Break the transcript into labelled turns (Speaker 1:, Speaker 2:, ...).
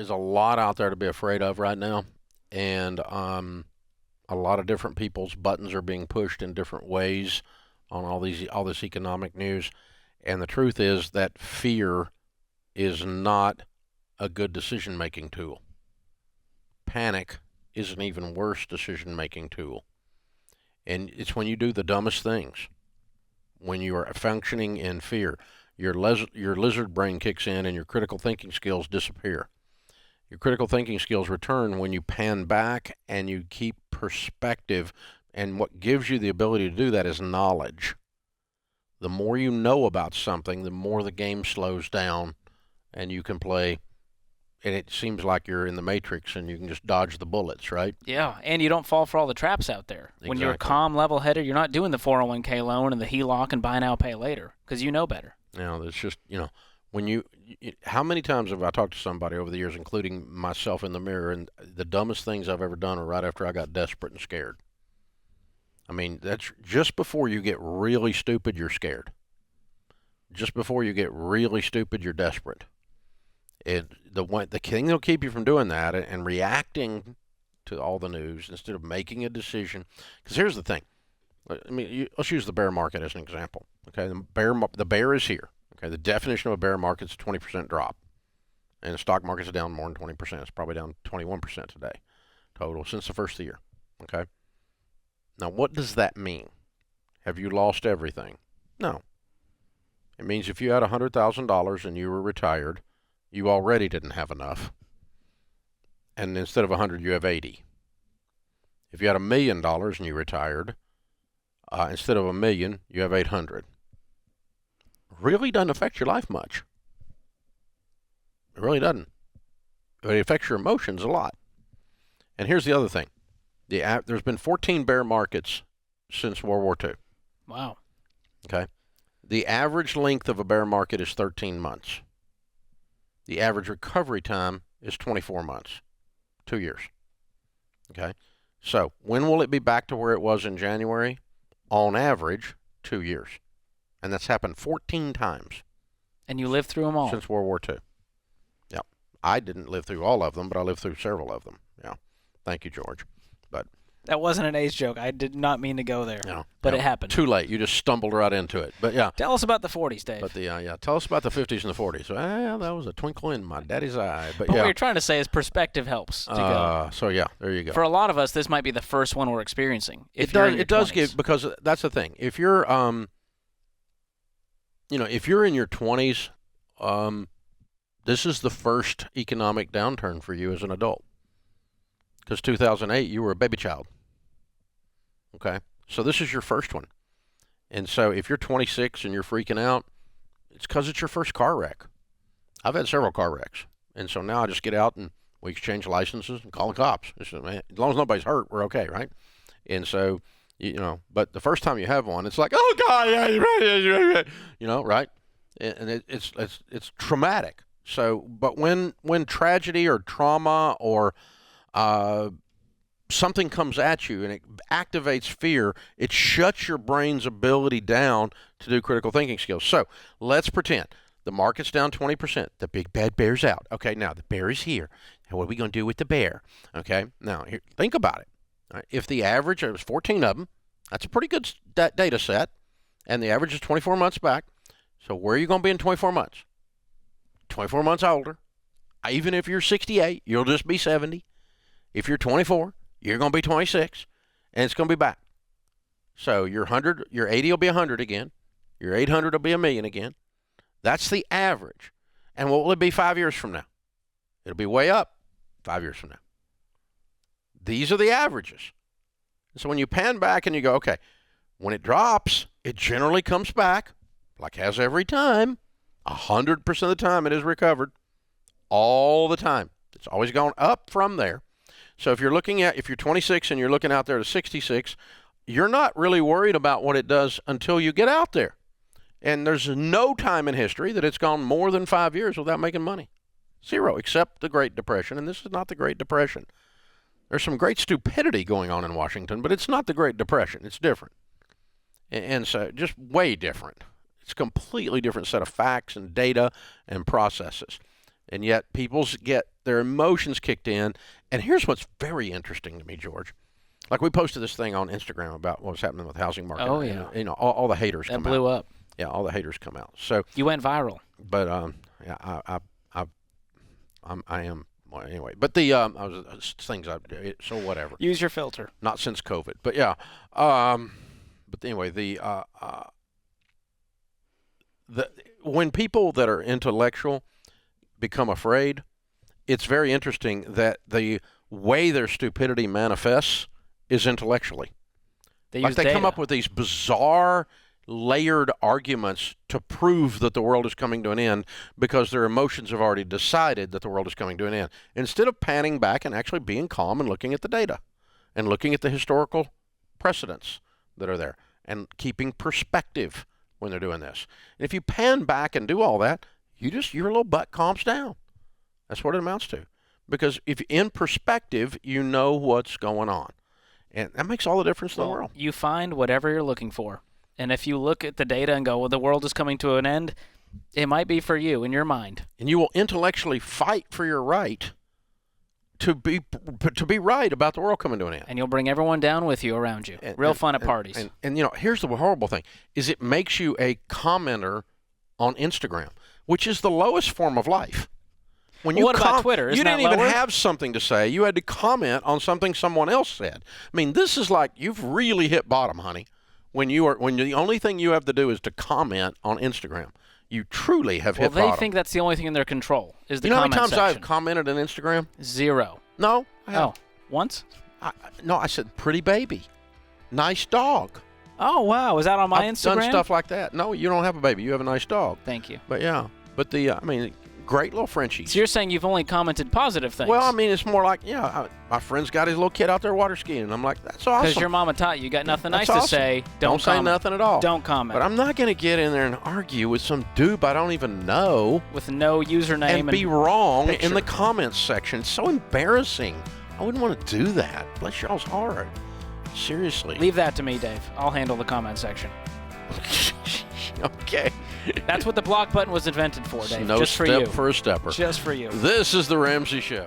Speaker 1: is a lot out there to be afraid of right now, and a lot of different people's buttons are being pushed in different ways on all this economic news. And the truth is that fear is not a good decision-making tool. Panic is an even worse decision-making tool. And it's when you do the dumbest things, when you are functioning in fear, your lizard brain kicks in and your critical thinking skills disappear. Your critical thinking skills return when you pan back and you keep perspective. And what gives you the ability to do that is knowledge. The more you know about something, the more the game slows down and you can play. And it seems like you're in the Matrix and you can just dodge the bullets, right?
Speaker 2: Yeah, and you don't fall for all the traps out there.
Speaker 1: Exactly.
Speaker 2: When you're calm, level-headed, you're not doing the 401k loan and the HELOC and buy now, pay later, because you know better.
Speaker 1: It's just, when how many times have I talked to somebody over the years, including myself in the mirror, and the dumbest things I've ever done were right after I got desperate and scared. I mean, that's just before you get really stupid, you're scared. Just before you get really stupid, you're desperate. The thing that'll keep you from doing that and reacting to all the news instead of making a decision. Because here's the thing. Let's use the bear market as an example. Okay, the bear is here. Okay, the definition of a bear market is a 20% drop, and the stock market's down more than 20%. It's probably down 21% today, total since the first of the year. Okay. Now, what does that mean? Have you lost everything? No. It means if you had $100,000 and you were retired, you already didn't have enough, and instead of 100, you have 80. If you had $1 million and you retired, instead of 1 million, you have 800. Really doesn't affect your life much. It really doesn't. But it affects your emotions a lot. And here's the other thing. There's been 14 bear markets since World War II.
Speaker 2: Wow.
Speaker 1: Okay. The average length of a bear market is 13 months. The average recovery time is 24 months, 2 years. Okay. So when will it be back to where it was in January? On average, 2 years. And that's happened 14 times.
Speaker 2: And you lived through them all.
Speaker 1: Since World War II. Yeah. I didn't live through all of them, but I lived through several of them. Yeah. Thank you, George. But
Speaker 2: that wasn't an age joke. I did not mean to go there.
Speaker 1: Yeah.
Speaker 2: But it happened.
Speaker 1: Too late. You just stumbled right into it. But yeah.
Speaker 2: Tell us about the 40s, Dave.
Speaker 1: But tell us about the 50s and the 40s. Well, that was a twinkle in my daddy's eye. But
Speaker 2: what you're trying to say is perspective helps to go.
Speaker 1: So yeah, there you go.
Speaker 2: For a lot of us, this might be the first one we're experiencing.
Speaker 1: It does give, because that's the thing. If you're if you're in your 20s, this is the first economic downturn for you as an adult. Because 2008, you were a baby child. Okay? So this is your first one. And so if you're 26 and you're freaking out, it's because it's your first car wreck. I've had several car wrecks. And so now I just get out and we exchange licenses and call the cops. As long as nobody's hurt, we're okay, right? And so, but the first time you have one, it's like, oh, God, right? And it's traumatic. So, but when tragedy or trauma or something comes at you and it activates fear, it shuts your brain's ability down to do critical thinking skills. So let's pretend the market's down 20%. The big bad bear's out. Okay, now the bear is here. What are we going to do with the bear? Okay, now think about it. Right, if the average, it was 14 of them, that's a pretty good data set, and the average is 24 months back. So where are you going to be in 24 months? 24 months older. Even if you're 68, you'll just be 70. If you're 24, you're going to be 26, and it's going to be back. So your 80 will be 100 again. Your 800 will be $1 million again. That's the average. And what will it be 5 years from now? It'll be way up 5 years from now. These are the averages. So when you pan back and you go, okay, when it drops, it generally comes back, like has every time. 100% of the time it is recovered. All the time. It's always gone up from there. So if you're 26 and you're looking out there to 66, you're not really worried about what it does until you get out there. And there's no time in history that it's gone more than 5 years without making money. Zero, except the Great Depression. And this is not the Great Depression. There's some great stupidity going on in Washington, but it's not the Great Depression. It's different. And so just way different. It's a completely different set of facts and data and processes. And yet people's get their emotions kicked in. And here's what's very interesting to me, George. Like we posted this thing on Instagram about what was happening with the housing market.
Speaker 2: Oh, yeah.
Speaker 1: And, all the haters
Speaker 2: That
Speaker 1: come
Speaker 2: blew
Speaker 1: out.
Speaker 2: up.
Speaker 1: Yeah, all the haters come out. So
Speaker 2: You went viral.
Speaker 1: but yeah, I am well, anyway. But the so whatever.
Speaker 2: Use your filter.
Speaker 1: Not since COVID, but yeah. But anyway, the when people that are intellectual become afraid, it's very interesting that the way their stupidity manifests is intellectually.
Speaker 2: They
Speaker 1: Like
Speaker 2: use
Speaker 1: they
Speaker 2: data.
Speaker 1: come up with these bizarre, layered arguments to prove that the world is coming to an end because their emotions have already decided that the world is coming to an end. Instead of panning back and actually being calm and looking at the data and looking at the historical precedents that are there and keeping perspective when they're doing this. And if you pan back and do all that, your little butt calms down. That's what it amounts to. Because if in perspective, you know what's going on. And that makes all the difference in the world.
Speaker 2: You find whatever you're looking for. And if you look at the data and go, well, the world is coming to an end, it might be for you in your mind.
Speaker 1: And you will intellectually fight for your right to be right about the world coming to an end.
Speaker 2: And you'll bring everyone down with you around you. Real fun at parties.
Speaker 1: And here's the horrible thing, is it makes you a commenter on Instagram, which is the lowest form of life. When
Speaker 2: Well, what about Twitter?
Speaker 1: You
Speaker 2: Isn't that
Speaker 1: didn't even
Speaker 2: lower?
Speaker 1: have something to say. You had to comment on something someone else said. I mean, this is like you've really hit bottom, honey. When the only thing you have to do is to comment on Instagram. You truly have hit
Speaker 2: Well,
Speaker 1: bottom.
Speaker 2: they think that's the only thing in their control is the
Speaker 1: You know how many
Speaker 2: comment
Speaker 1: times
Speaker 2: section.
Speaker 1: I've commented on Instagram?
Speaker 2: 0.
Speaker 1: No. I
Speaker 2: Oh,
Speaker 1: haven't.
Speaker 2: once?
Speaker 1: No, I said pretty baby, nice dog.
Speaker 2: Oh, wow. Was that on my
Speaker 1: I've
Speaker 2: Instagram?
Speaker 1: done stuff like that. No, you don't have a baby. You have a nice dog.
Speaker 2: Thank you.
Speaker 1: But yeah, but great little Frenchies.
Speaker 2: So you're saying you've only commented positive things?
Speaker 1: Well, I mean, it's more like, my friend's got his little kid out there water skiing, and I'm like, that's awesome.
Speaker 2: Because your mama taught you got nothing
Speaker 1: That's
Speaker 2: nice to
Speaker 1: awesome.
Speaker 2: say.
Speaker 1: Don't say
Speaker 2: comment.
Speaker 1: nothing at all.
Speaker 2: Don't comment.
Speaker 1: But I'm not going to get in there and argue with some dude I don't even know
Speaker 2: With no username
Speaker 1: and be wrong
Speaker 2: picture.
Speaker 1: in the comments section. It's so embarrassing. I wouldn't want to do that. Bless y'all's heart. Seriously.
Speaker 2: Leave that to me, Dave. I'll handle the comment section.
Speaker 1: Okay.
Speaker 2: That's what the block button was invented for, Dave.
Speaker 1: No
Speaker 2: Just for
Speaker 1: step
Speaker 2: you.
Speaker 1: for a stepper.
Speaker 2: Just for you.
Speaker 1: This is the Ramsey Show.